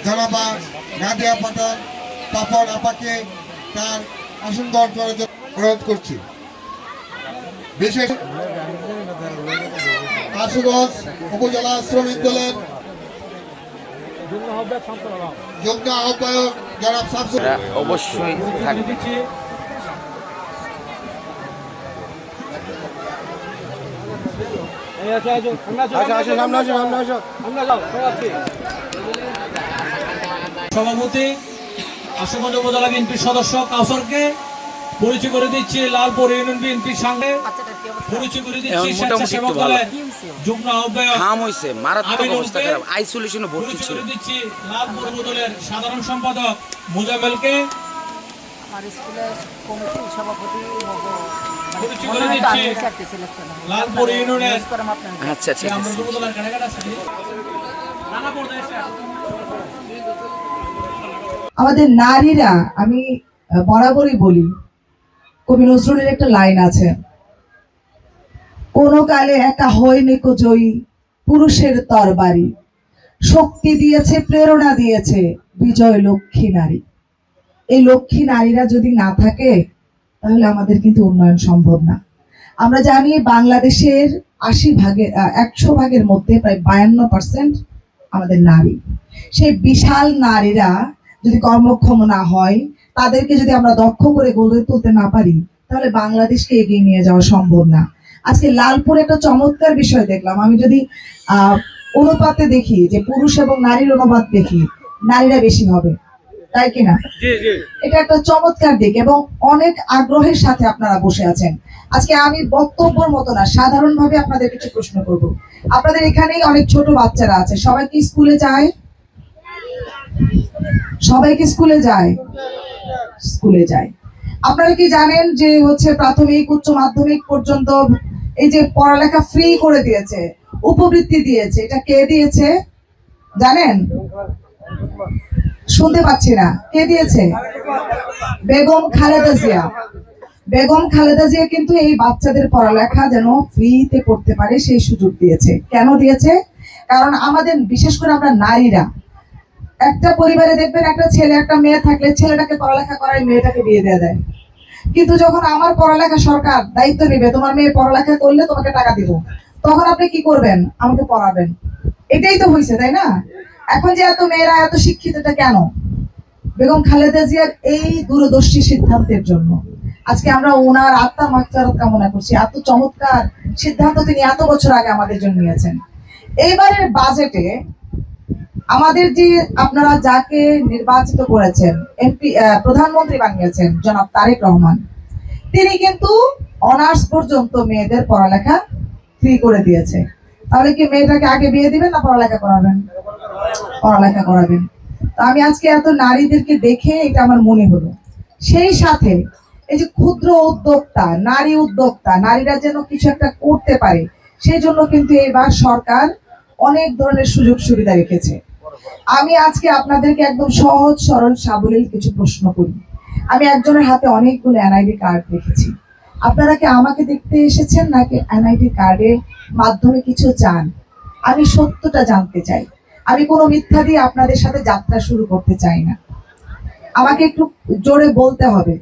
জনাবা নাদিয়া পাটন তপন আপাকে তার আসন গ্রহণ করার জন্য অনুরোধ করছি। বিশেষ আশুগঞ্জ উপজেলা শ্রমিক দলের যুগ্ম আহ্বায়ক জনাব শামসুল অবশ্যই সভাপতি আশুগঞ্জ উপজেলা বিএনপির সদস্য কাউসারকে পরিচয় করে দিচ্ছি লালপুর ইউনিয়ন বিএনপির সঙ্গে পরিচয় করে দিচ্ছি স্বেচ্ছাসেবক দলের যুগ্ম আহ্বায়ক আইসোলেশনে ভর্তি ছিল দিচ্ছি লালপুর উপজেলার সাধারণ সম্পাদক মুজাম্মেলকে আমার স্কুলের কমিটির সভাপতি পরিচয় করে দিচ্ছি লালপুর ইউনিয়নের আচ্ছা আচ্ছা আমরা উপজেলার কানেক্ট আছে নানা পর্যায়ে আমাদের নারীরা, আমি বরাবরই বলি, কবি নজরুলের একটা লাইন আছে, কোন কালে একা হয়নি কো জয়ী পুরুষের তরবারি, শক্তি দিয়েছে প্রেরণা দিয়েছে বিজয় লক্ষ্মী নারী। এই লক্ষ্মী নারীরা যদি না থাকে তাহলে আমাদের কিন্তু উন্নয়ন সম্ভব না। আমরা জানি বাংলাদেশের 100 ভাগের মধ্যে প্রায় 52% আমাদের নারী। সেই বিশাল নারীরা যদি কর্মক্ষম না হয়, তাদেরকে যদি আমরা দক্ষ করে গড়ে তুলতে না পারি, তাহলে বাংলাদেশকে এগিয়ে নিয়ে যাওয়া সম্ভব না। আজকে লালপুরে একটা চমৎকার বিষয় দেখলাম। আমি যদি অনুপাতে দেখি, যে পুরুষ এবং নারীর অনুপাত দেখি, নারীরা বেশি হবে, তাই কিনা? এটা একটা চমৎকার দিক এবং অনেক আগ্রহের সাথে আপনারা বসে আছেন। আজকে আমি বক্তব্যের মতো না, সাধারণভাবে আপনাদের কিছু প্রশ্ন করব। আপনাদের এখানেই অনেক ছোট বাচ্চারা আছে, সবাই কি স্কুলে যায়? সবাই কি স্কুলে যায়? স্কুলে যায়। আপনারা কি জানেন যে প্রাথমিক উচ্চ মাধ্যমিক পর্যন্ত এই যে পড়ালেখা ফ্রি করে দিয়েছে, উপবৃত্তি দিয়েছে, এটা কে দিয়েছে জানেন? শুনতে পাচ্ছি না, কে দিয়েছে? বেগম খালেদা জিয়া। বেগম খালেদা জিয়া কিন্তু এই বাচ্চাদের পড়ালেখা যেন ফ্রিতে করতে পারে সেই সুযোগ দিয়েছে। কেন দিয়েছে? কারণ আমাদের, বিশেষ করে আমরা নারীরা, একটা পরিবারে দেখবেন একটা ছেলে একটা মেয়ে থাকলে ছেলেটাকে পড়ালেখা করায়, মেয়েটাকে বিয়ে দিয়ে দেয়। কিন্তু যখন আমার পড়ালেখা সরকার দায়িত্ব নেবে, তোমার মেয়ে পড়ালেখা করলে তোমাকে টাকা দিব, তখন আপনি কি করবেন? আমাকে পড়াবেন। এটাই তো হয়েছে, তাই না? এখন যে এত মেয়েরা এত শিক্ষিত, এটা কেন? বেগম খালেদা জিয়ার এই দূরদর্শী সিদ্ধান্তের জন্য। আজকে আমরা ওনার আত্মার মাগফিরাত কামনা করছি। এত চমৎকার সিদ্ধান্ত তিনি এত বছর আগে আমাদের জন্য নিয়েছেন। এইবারের বাজেটে আমাদের যে আপনারা যাকে নির্বাচিত করেছেন, এমপি প্রধানমন্ত্রী বানিয়েছেন জনাব তারেক রহমান, তিনি কিন্তু অনার্স পর্যন্ত মেয়েদের পড়ালেখা ফ্রি করে দিয়েছে। তাহলে কি মেয়েটাকে আগে বিয়ে দিবেন না পড়ালেখা করাবেন? পড়ালেখা করাবেন। তো আমি আজকে এত নারীদেরকে দেখে এটা আমার মনে হলো। সেই সাথে এই যে ক্ষুদ্র উদ্যোক্তা, নারী উদ্যোক্তা, নারীরা যেন কিছু একটা করতে পারে, সেই জন্য কিন্তু এবার সরকার অনেক ধরনের সুযোগ সুবিধা রেখেছে। আমি আজকে আপনাদেরকে একদম সহজ সরল সাবলীল কিছু প্রশ্ন করি। আমি একজনের হাতে অনেকগুলো এনআইডি কার্ড দেখেছি। আপনারা কি আমাকে দেখতে এসেছেন নাকি এনআইডি কার্ডের মাধ্যমে কিছু চান? আমি সত্যটা জানতে চাই। আমি কোনো মিথ্যা দিয়ে আপনাদের সাথে যাত্রা শুরু করতে চাই না। আমাকে একটু জোরে বলতে হবে।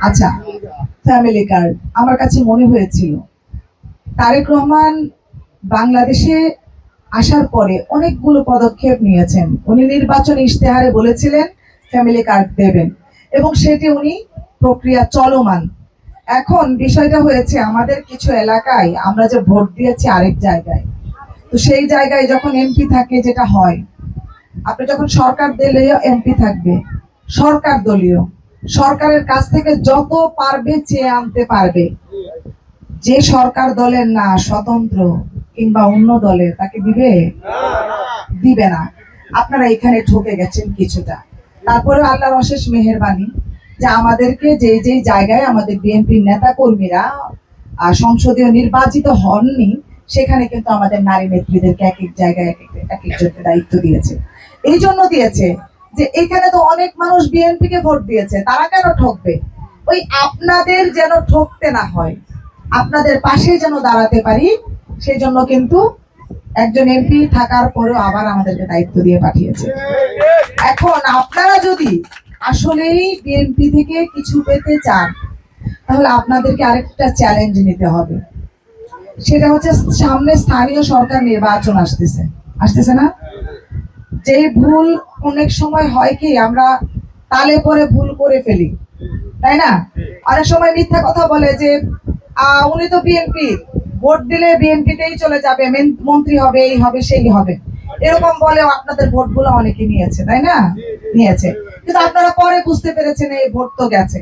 আচ্ছা, ফ্যামিলি কার্ড। আমার কাছে মনে হয়েছিল তারেক রহমান বাংলাদেশে আসার পরে অনেকগুলো পদক্ষেপ নিয়েছেন। উনি নির্বাচনী ইশতেহারে বলেছিলেন ফ্যামিলি কার্ড দেবেন, এবং সেটি উনি প্রক্রিয়া চলমান। এখন বিষয়টা হয়েছে, আমাদের কিছু এলাকায় আমরা যে ভোট দিয়েছি আরেক জায়গায়, তো সেই জায়গায় যখন এমপি থাকে, যেটা হয়, আপনি যখন সরকার দলীয় এমপি থাকবে, সরকার দলীয়, সরকারের কাছ থেকে যত পারবে চেয়ে আনতে পারবে। যে সরকার দলের না, স্বতন্ত্র কিংবা অন্য দলের, তাকে দিবে? দিবে না। আপনারা এখানে ঠকে গেছেন কিছুটা। তারপরে আল্লাহর অশেষ মেহেরবানি যে আমাদেরকে যে যে জায়গায় আমাদের বিএনপির নেতা কর্মীরা সংসদীয় নির্বাচিত হননি, সেখানে কিন্তু আমাদের নারী নেত্রীদেরকে এক এক জায়গায় এক একজনকে দায়িত্ব দিয়েছে। এই জন্য দিয়েছে যে এখানে তো অনেক মানুষ বিএনপি কে ভোট দিয়েছে, তারা কেন ঠকবে? ওই আপনাদের যেন ঠকতে না হয়, আপনাদের পাশে যেন দাঁড়াতে পারি, সেই জন্য কিন্তু একজন এমপি থাকার পরেও আবার আমাদেরকে দায়িত্ব দিয়ে পাঠিয়েছে। এখন আপনারা যদি আসলেই বিএনপি থেকে কিছু পেতে চান, তাহলে আপনাদেরকে আরেকটা চ্যালেঞ্জ নিতে হবে। সেটা হচ্ছে সামনে স্থানীয় সরকার নির্বাচন আসতেছে না? যে ভুল অনেক সময় হয় কি, আমরা তালে পরে ভুল করে ফেলি, তাই না? অনেক সময় মিথ্যা কথা বলে যে উনি তো বিএনপি, ভোট দিলে বিএনপিতেই চলে যাবে, মন্ত্রী হবে, এই হবে সেই হবে, এরকম বলেও আপনাদের ভোটগুলো অনেকে নিয়েছে, তাই না? নিয়েছে, কিন্তু আপনারা পরে বুঝতে পেরেছেন এই ভোট তো গেছে।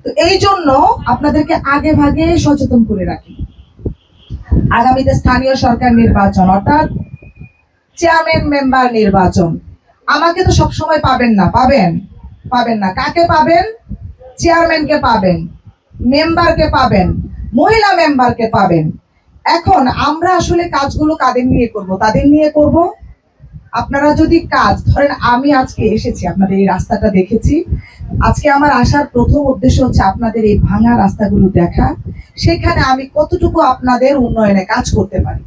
তো এই জন্য আপনাদেরকে আগে ভাগে সচেতন করে রাখি। আগামীতে স্থানীয় সরকার নির্বাচন অর্থাৎ চেয়ারম্যান মেম্বার নির্বাচন, আমাকে তো সবসময় পাবেন না। কাকে পাবেন? চেয়ারম্যানকে পাবেন, মেম্বারকে পাবেন, মহিলা মেম্বারকে পাবেন। এখন আমরা আসলে কাজগুলো কাদের নিয়ে করব? তাদের নিয়ে করব। আপনারা যদি কাজ ধরেন, আমি আজকে এসেছি, আপনাদের এই রাস্তাটা দেখেছি, আজকে আমার আসার প্রথম উদ্দেশ্য হচ্ছে আপনাদের এই ভাঙা রাস্তাগুলো দেখা, সেখানে আমি কতটুকু আপনাদের উন্নয়নে কাজ করতে পারি।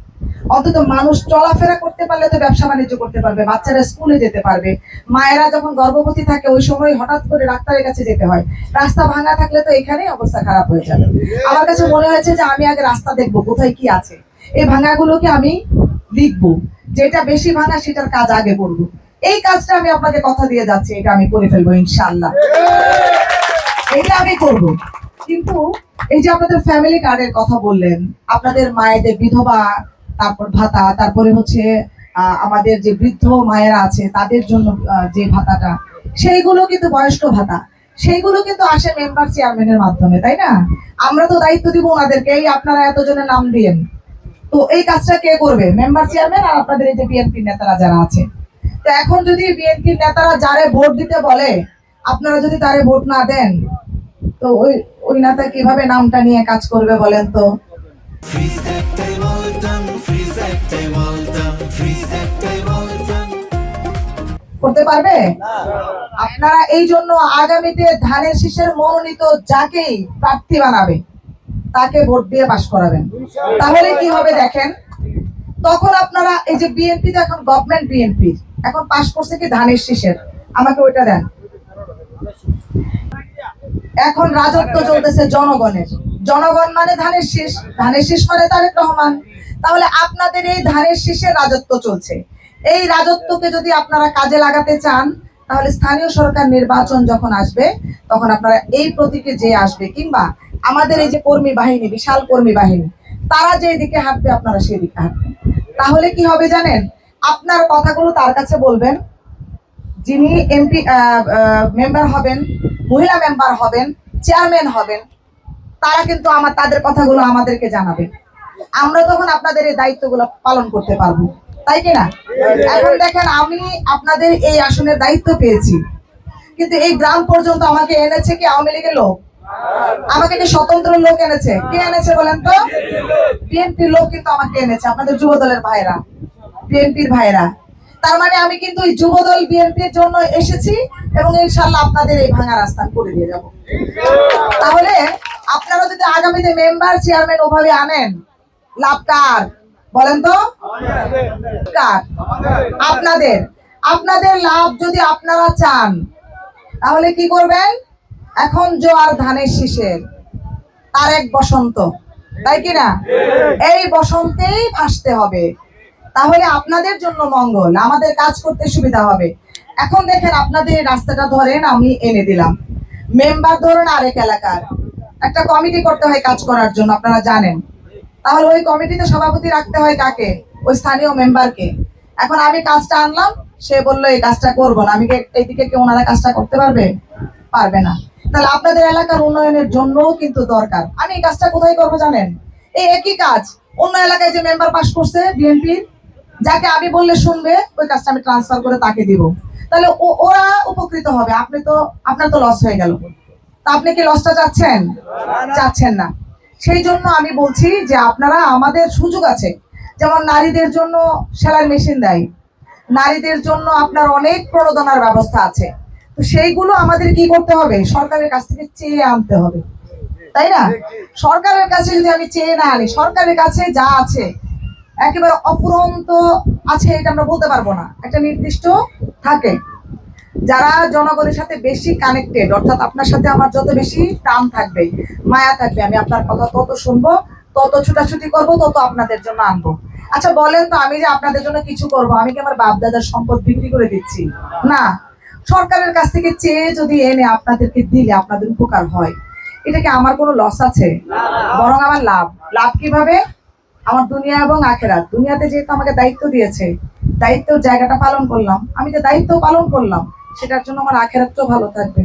অন্তত মানুষ চলাফেরা করতে পারলে তো ব্যবসা বাণিজ্য করতে পারবে, বাচ্চারা স্কুলে যেতে পারবে, মায়েরা যখন গর্ভবতী থাকে ওই সময় হঠাৎ করে ডাক্তারের কাছে যেতে হয়, রাস্তা ভাঙা থাকলে তো এখানেই অবস্থা খারাপ হয়ে যাবে। আমার কাছে মনে হয়েছে যে আমি আগে রাস্তা দেখবো কোথায় কি আছে, এই ভাঙাগুলোকে আমি লিখবো, যেটা বেশি ভাঙা সেটার কাজ আগে করবো। এই কাজটা আমি আপনাকে কথা দিয়ে যাচ্ছি, এটা আমি করে ফেলবো ইনশাআল্লাহ, এটা আমি করব। কিন্তু এই যে আপনাদের ফ্যামিলি কার্ডের কথা বললেন, আপনাদের মায়েদের বিধবা তারপর ভাতা, তারপরে হচ্ছে আমাদের যে বৃদ্ধ মায়েরা আছে তাদের জন্য যে ভাতাটা, সেইগুলো কিন্তু বয়স্ক ভাতা, সেইগুলো কিন্তু আসে মেম্বার চেয়ারম্যানের মাধ্যমে, তাই না? আমরা তো দায়িত্ব দিব ওনাদেরকে, এই আপনারা এতজনের নাম দিয়েন, তো এই কাজটা কে করবে? মেম্বার চেয়ারম্যান আর আপনাদের এই যে বিএনপি নেতারা যারা আছে। তো এখন যদি বিএনপি নেতারা যারে ভোট দিতে বলে আপনারা যদি তারে ভোট না দেন, তো ওই নেতা কিভাবে নামটা নিয়ে কাজ করবে বলেন তো? করতে পারবে? আপনারা এই জন্য আগামীতে ধানের শীষের মনোনীত যাকেই প্রার্থী বানাবে তাকে ভোট দিয়ে পাশ করাবেন। তাহলে কি হবে দেখেন, তখন আপনারা এই যে বিএনপি তো এখন গভর্নমেন্ট বিএনপি, এখন পাশ করছে কি ধানের শীষের, আমাকে ওইটা দেন। এখন রাজত্ব চলতেছে জনগণের, জনগণ মানে ধানের শীষ, ধানের শীষ মানে তারেক রহমান। তাহলে আপনাদের এই ধানের শীষের রাজত্ব চলছে, এই রাজত্বকে যদি আপনারা কাজে লাগাতে চান, তাহলে স্থানীয় সরকার নির্বাচন যখন আসবে তখন আপনারা এই প্রতীকে যে আসবে, কিংবা আমাদের এই যে কর্মী বাহিনী, বিশাল কর্মী বাহিনী, তারা যে দিকে হাঁটবে আপনারা সেই দিকে হাঁটবেন। তাহলে কি হবে জানেন, আপনার কথাগুলো তার কাছে বলবেন, যিনি এমপি মেম্বার হবেন, মহিলা মেম্বার হবেন, চেয়ারম্যান হবেন, তারা কিন্তু তাদের কথাগুলো আমাদেরকে জানাবে, আমরা তখন আপনাদের এই দায়িত্বগুলো পালন করতে পারবো, তাই কিনা? এখন দেখেন, আমি আপনাদের এই আসনের দায়িত্ব পেয়েছি, কিন্তু এই গ্রাম পর্যন্ত আমাকে এনেছে কি আওয়ামী লীগের লোক? আমাকে কি স্বতন্ত্র লোক এনেছে? কে এনেছে বলেন তো? বিএনপির লোক কিন্তু আমাকে এনেছে, আপনাদের যুব দলের ভাইরা, বিএনপির ভাইরা। তার মানে আমি কিন্তু এই যুব দল বিএনপির জন্য এসেছি, এবং ইনশাআল্লাহ আপনাদের এই ভাঙা রাস্তা করে দিয়ে যাব। তাহলে আপনারা যদি আগামীতে মেম্বার চেয়ারম্যান ওভাবে আনেন, লাভ কার বলেন তো? কার? আপনাদের। আপনাদের লাভ যদি আপনারা চান, তাহলে কি করবেন? এখন জোয়ার ধানের শীষের, তার এক বসন্ত, তাই কিনা? এই বসন্তেই ভাসতে হবে, তাহলে আপনাদের জন্য মঙ্গল, আমাদের কাজ করতে সুবিধা হবে। এখন দেখেন, আপনাদের রাস্তাটা ধরেন আমি এনে দিলাম, মেম্বার ধরেন আরেক এলাকার, একটা কমিটি করতে হয় কাজ করার জন্য, আপনারা জানেন। তাহলে ওই কমিটিতে সভাপতি রাখতে হয় কাকে? ওই স্থানীয় মেম্বারকে। এখন আমি কাজটা আনলাম, সে বললো এই কাজটা করবো না, আমি এইদিকে কি ওনারা কাজটা করতে পারবে? পারবে না। তাহলে আপনাদের এলাকার উন্নয়নের জন্যও কিন্তু দরকার। আমি এই কাজটা কোথায় করবো জানেন? এই একই কাজ অন্য এলাকায় যে মেম্বার পাস করছে বিএনপির, যাকে আমি বললে শুনবে, ওই কাজটা আমি ট্রান্সফার করে তাকে দিব, তাহলে ওরা উপকৃত হবে, আপনার তো লস হয়ে গেল। তা আপনি কি লসটা চাচ্ছেন? চাচ্ছেন না। সেই জন্য আমি বলছি যে আপনারা, আমাদের সুযোগ আছে, যেমন নারীদের জন্য সেলাই মেশিন দেয়, নারীদের জন্য আপনার অনেক প্রণোদনার ব্যবস্থা আছে, তো সেইগুলো আমাদের কি করতে হবে? সরকারের কাছ থেকে চেয়ে আনতে হবে, তাই না? সরকারের কাছে যদি আমি চেয়ে না আনি, সরকারের কাছে যা আছে একেবারে অফুরন্ত আছে এটা আমরা বলতে পারবো না, একটা নির্দিষ্ট থাকে। যারা জনগণের সাথে বেশি কানেক্টেড, অর্থাৎ আপনার সাথে আমার যত বেশি টান থাকবে, মায়া থাকবে, আমি আপনার কথা তত শুনবো, তত ছুটাছুটি করবো, তত আপনাদের জন্য আনবো। আচ্ছা বলেন তো, আমি যে আপনাদের জন্য কিছু করব, আমি কি আমার বাপ দাদার সম্পদ বিক্রি করে দিচ্ছি? না। সরকারের কাছ থেকে চেয়ে যদি এনে আপনাদেরকে দিলে আপনাদের উপকার হয়, এটা কি আমার কোনো লস আছে? বরং আমার লাভ। লাভ কিভাবে? আমার দুনিয়া এবং আখেরাত। দুনিয়াতে যেহেতু আমাকে দায়িত্ব দিয়েছে, দায়িত্বের জায়গাটা পালন করলাম, আমি যে দায়িত্ব পালন করলাম সেটার জন্য আমার আখেরাতও ভালো থাকবে,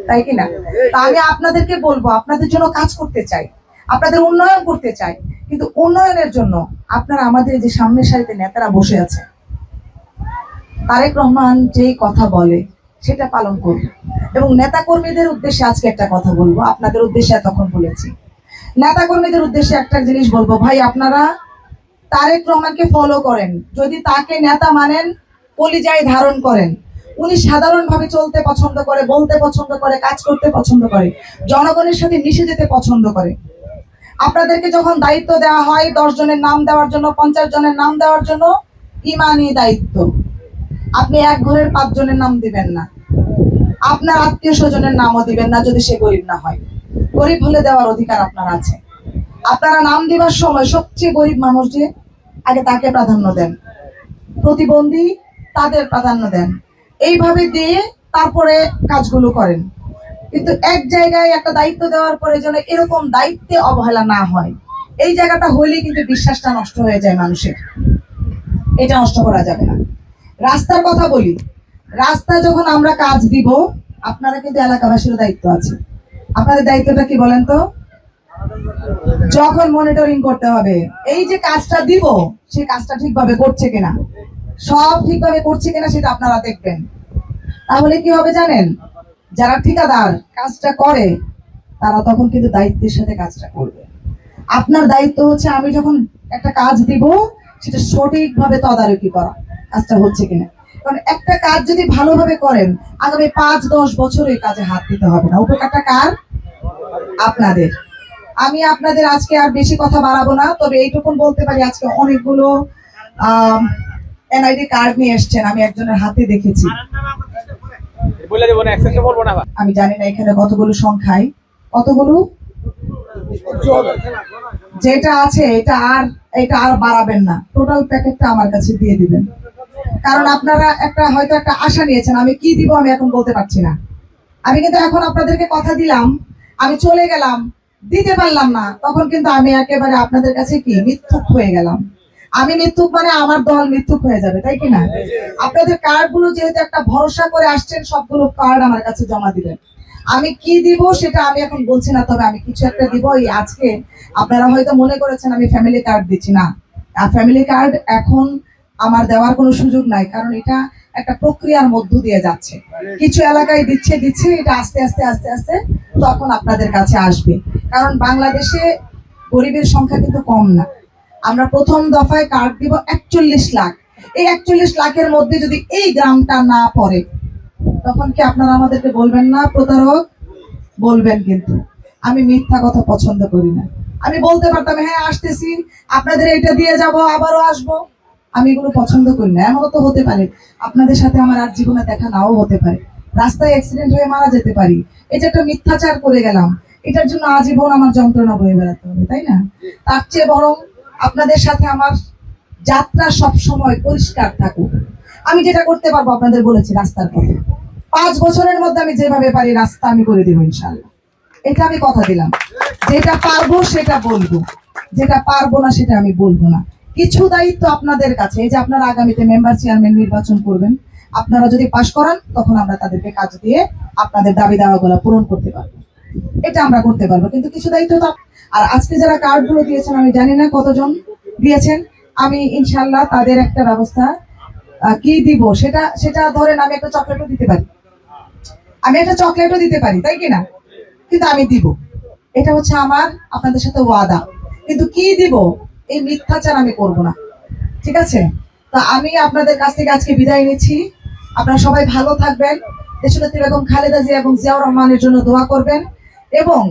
তাই কি না? তা আমি আপনাদেরকে বলবো, আপনাদের জন্য কাজ করতে চাই, আপনাদের উন্নয়ন করতে চাই, কিন্তু উন্নয়নের জন্য আপনারা আমাদের যে সামনের সারিতে নেতারা বসে আছে, তারেক রহমান যেই কথা বলে সেটা পালন করবে। এবং নেতা কর্মীদের উদ্দেশ্যে আজকে একটা কথা বলবো, আপনাদের উদ্দেশ্যে তখন বলেছি, নেতা কর্মীদের উদ্দেশ্যে একটা জিনিস বলবো, ভাই আপনারা তারেক রহমানকে ফলো করেন, যদি তাকে নেতা মানেন, কলিজায় ধারণ করেন। উনি সাধারণভাবে চলতে পছন্দ করে, বলতে পছন্দ করে, কাজ করতে পছন্দ করে, জনগণের সাথে মিশে যেতে পছন্দ করে। আপনাদেরকে যখন দায়িত্ব দেওয়া হয় 10 জনের নাম দেওয়ার জন্য, 50 জনের নাম দেওয়ার জন্য, ইমানি দায়িত্ব, আপনি এক ঘরের 5 জনের নাম দিবেন না, আপনার আত্মীয় স্বজনের নামও দিবেন না যদি সে গরিব না হয়। গরিব হলে দেওয়ার অধিকার আপনার আছে। আপনারা নাম দিবার সময় সবচেয়ে গরিব মানুষ যে, আগে তাকে প্রাধান্য দেন, প্রতিবন্ধী তাদের প্রাধান্য দেন, এইভাবে দিয়ে তারপরে কাজগুলো করেন। কিন্তু এক জায়গায় একটা দায়িত্ব দেওয়ার পরে যেন এরকম দায়িত্বে অবহেলা না হয়, এই জায়গাটা হইলে কিন্তু বিশ্বাসটা নষ্ট হয়ে যায় মানুষের, এটা নষ্ট করা যাবে না। রাস্তার কথা বলি, রাস্তা যখন আমরা কাজ দিব, আপনারা কিন্তু এলাকাবাসীর দায়িত্ব আছে। আপনাদের দায়িত্বটা কি বলেন তো? যখন মনিটরিং করতে হবে, এই যে কাজটা দিব সেই কাজটা ঠিকভাবে করছে কিনা, সব ঠিকভাবে করছে কিনা সেটা আপনারা দেখবেন। তাহলে কি হবে জানেন, যারা ঠিকাদার কাজটা করে তারা তখন কিন্তু দায়িত্বের সাথে কাজটা করবে। আপনার দায়িত্ব হচ্ছে আমি যখন একটা কাজ দিব সেটা সঠিকভাবে তদারকি করা, কাজটা হচ্ছে কিনা। কারণ একটা কাজ যদি ভালোভাবে করেন, আগামী 5-10 বছর এই কাজে হাত দিতে হবে না। উপকারটা কার? আপনাদের। আমি আপনাদের আজকে আর বেশি কথা বাড়াবো না, তবে এইটুকুন বলতে পারি, আজকে অনেকগুলো এনআইডি কার্ড নিয়ে এসছেন, আমি একজনের হাতে দেখেছি। আমি জানি না এখানে কতগুলো সংখ্যায়, কতগুলো যেটা আছে এটা আর বাড়াবেন না, টোটাল প্যাকেটটা আমার কাছে দিয়ে দিবেন। কারণ আপনারা হয়তো একটা আশা নিয়েছেন, আমি কি দিব আমি এখন বলতে পারছি না। আমি কিন্তু এখন আপনাদেরকে কথা দিলাম, আমি চলে গেলাম, দিতে পারলাম না, তখন কিন্তু আমি একেবারে আপনাদের কাছে কি মিথ্যুক হয়ে গেলাম। আমি মিথ্যুক মানে আমার দল মিথ্যুক হয়ে যাবে, তাই কি না? আপনাদের কার্ড গুলো যেহেতু একটা ভরসা করে আসছেন, সবগুলো কার্ড আমার কাছে জমা দিবেন। আমি কি দিব সেটা আমি এখন বলছি না, তবে আমি কিছু একটা দিব। এই আজকে আপনারা হয়তো মনে করেছেন আমি ফ্যামিলি কার্ড দিচ্ছি, না, ফ্যামিলি কার্ড এখন আমার দেওয়ার কোনো সুযোগ নাই, কারণ এটা একটা প্রক্রিয়ার মধ্য দিয়ে যাচ্ছে। কিছু এলাকায় দিচ্ছে, এটা আস্তে আস্তে আস্তে আস্তে তখন আপনাদের কাছে আসবে। কারণ বাংলাদেশে গরিবের সংখ্যা কিন্তু কম না। আমরা প্রথম দফায় কার্ড দিব 41 লাখ। এই 41 লাখের মধ্যে যদি এই গ্রামটা না পড়ে, তখন কি আপনারা আমাদেরকে বলবেন না প্রতারক? বলবেন। কিন্তু আমি মিথ্যা কথা পছন্দ করি না। আমি বলতে পারতাম হ্যাঁ আসতেছি, আপনাদের এটা দিয়ে যাব, আবারও আসবো, আমি এগুলো পছন্দ করি না। এমনও তো হতে পারে আপনাদের সাথে আমার আর জীবনে দেখা নাও হতে পারে, রাস্তায় অ্যাক্সিডেন্ট হয়ে মারা যেতে পারি, এটা একটা মিথ্যাচার করে গেলাম, এটার জন্য আজীবন আমার যন্ত্রণা বয়ে বেড়াতে হবে, তাই না? তার চেয়ে বরং আপনাদের সাথে আমার যাত্রা সব সময় পরিষ্কার থাকুক। আমি যেটা করতে পারবো আপনাদের বলেছি, রাস্তার কথা 5 বছরের মধ্যে আমি যেভাবে পারি রাস্তা আমি করে দেবো ইনশাআল্লাহ, এটা আমি কথা দিলাম। যেটা পারবো সেটা বলবো, যেটা পারবো না সেটা আমি বলবো না। কিছু দায়িত্ব আপনাদের কাছে, এই যে আপনারা আগামীতে মেম্বার চেয়ারম্যান নির্বাচন করবেন, আপনারা যদি পাশ করান তখন আমরা তাদেরকে কাজ দিয়ে আপনাদের দাবি দাওয়াগুলো পূরণ করতে পারবো, এটা আমরা করতে পারবো। কিন্তু কিছু দায়িত্ব তো, আর আজকে যারা কার্ডগুলো দিয়েছেন আমি জানি না কতজন দিয়েছেন, আমি ইনশাআল্লাহ তাদের একটা ব্যবস্থা কি দিব সেটা ধরেন আমি একটা চকলেটও দিতে পারি, তাই কিনা? কিন্তু আমি দিব, এটা হচ্ছে আমার আপনাদের সাথে ওয়াদা। কিন্তু কি দিব এই মিথ্যাচার আমি করব না, ঠিক আছে? তা আমি আপনাদের কাছ থেকে আজকে বিদায় নিচ্ছি। আপনারা সবাই ভালো থাকবেন, দেশনেত্রী বেগম খালেদা জিয়া এবং জিয়াউর রহমানের জন্য দোয়া করবেন। এবং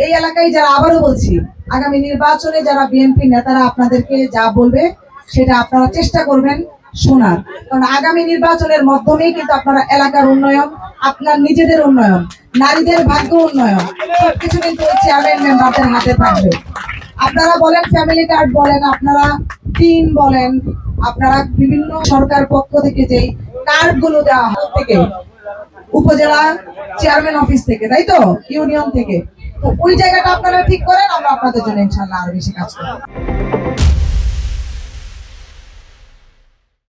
এই এলাকায় যারা, আবারও বলছি, আগামী নির্বাচনে যারা বিএনপি নেতারা আপনাদেরকে যা বলবে সেটা আপনারা চেষ্টা করবেন শোনার, কারণ আগামী নির্বাচনের মাধ্যমেই কিন্তু আপনারা এলাকার উন্নয়ন, আপনার নিজেদের উন্নয়ন, নারীদের ভাগ্য উন্নয়ন সবকিছু কিন্তু ওই চেয়ারম্যান মেম্বারদের হাতে থাকবে। আপনারা বলেন ফ্যামিলি কার্ড বলেন, আপনারা টিম বলেন, আপনারা বিভিন্ন সরকার পক্ষ থেকে যে কার্ড গুলো দেওয়া হয় থেকে উপজেলা চেয়ারম্যান অফিস থেকে, তাই তো, ইউনিয়ন থেকে, তো ওই জায়গাটা আপনারা ঠিক করেন, আমরা আপনাদের জন্য ইনশাআল্লাহ আরো বেশি কাজ করব।